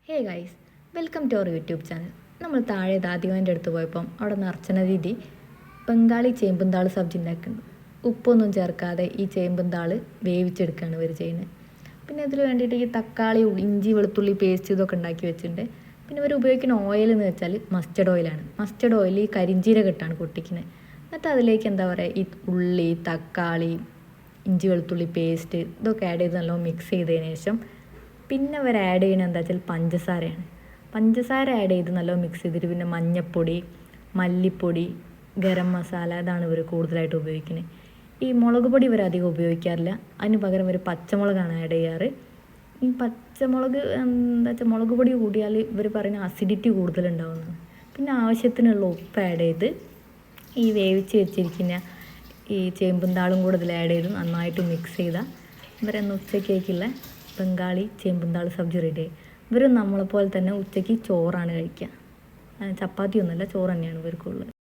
Hey guys, welcome to our YouTube channel. നമ്മൾ താഴെ ദാദിവാൻ്റെ അടുത്ത് പോയപ്പം അവിടെ നർച്ചന ദീദി ബംഗാളി ചേമ്പുംതാൾ സബ്ജി ഉണ്ടാക്കുന്നുണ്ട്. ഉപ്പൊന്നും ചേർക്കാതെ ഈ ചേമ്പുംതാൾ വേവിച്ചെടുക്കുകയാണ് ഇവർ ചെയ്യുന്നത്. പിന്നെ ഇതിൽ വേണ്ടിയിട്ട് ഈ തക്കാളി, ഇഞ്ചി, വെളുത്തുള്ളി പേസ്റ്റ് ഇതൊക്കെ ഉണ്ടാക്കി വെച്ചിട്ടുണ്ട്. പിന്നെ ഇവർ ഉപയോഗിക്കുന്ന ഓയിൽ എന്ന് വെച്ചാൽ മസ്റ്റർഡ് ഓയിലാണ്. മസ്റ്റർഡ് ഓയിൽ ഈ കരിഞ്ചീരകം ഇട്ടാണ് പൊട്ടിക്കുന്നത്. എന്നിട്ട് അതിലേക്ക് എന്താ പറയുക, ഈ ഉള്ളി, തക്കാളി, ഇഞ്ചി, വെളുത്തുള്ളി പേസ്റ്റ് ഇതൊക്കെ ആഡ് ചെയ്ത് നല്ലോണം മിക്സ് ചെയ്തതിന് ശേഷം പിന്നെ അവർ ആഡ് ചെയ്യുന്നത് എന്താ വെച്ചാൽ പഞ്ചസാരയാണ്. പഞ്ചസാര ആഡ് ചെയ്ത് നല്ലോണം മിക്സ് ചെയ്തിട്ട് പിന്നെ മഞ്ഞൾപ്പൊടി, മല്ലിപ്പൊടി, ഗരം മസാല ഇതാണ് ഇവർ കൂടുതലായിട്ട് ഉപയോഗിക്കുന്നത്. ഈ മുളക് പൊടി ഇവർ അധികം ഉപയോഗിക്കാറില്ല. അതിന് പകരം ഇവർ പച്ചമുളകാണ് ആഡ് ചെയ്യാറ്. ഈ പച്ചമുളക് എന്താ വെച്ചാൽ മുളക് പൊടി കൂടിയാൽ ഇവർ പറയുന്ന അസിഡിറ്റി കൂടുതലുണ്ടാവുന്നതാണ്. പിന്നെ ആവശ്യത്തിനുള്ള ഉപ്പ് ആഡ് ചെയ്ത് ഈ വേവിച്ച് വെച്ചിരിക്കുന്ന ഈ ചേമ്പുംതാളും കൂടെ ഇതിൽ ആഡ് ചെയ്ത് നന്നായിട്ട് മിക്സ് ചെയ്താൽ ഇവരെന്ന് ഉച്ചക്കേക്കുള്ള ബംഗാളി ചേമ്പുംതാൾ സബ്ജി റെഡി. ഇവരും നമ്മളെപ്പോലെ തന്നെ ഉച്ചയ്ക്ക് ചോറാണ് കഴിക്കുക. ചപ്പാത്തി ഒന്നുമല്ല, ചോറ് തന്നെയാണ് ഇവർക്കുള്ളത്.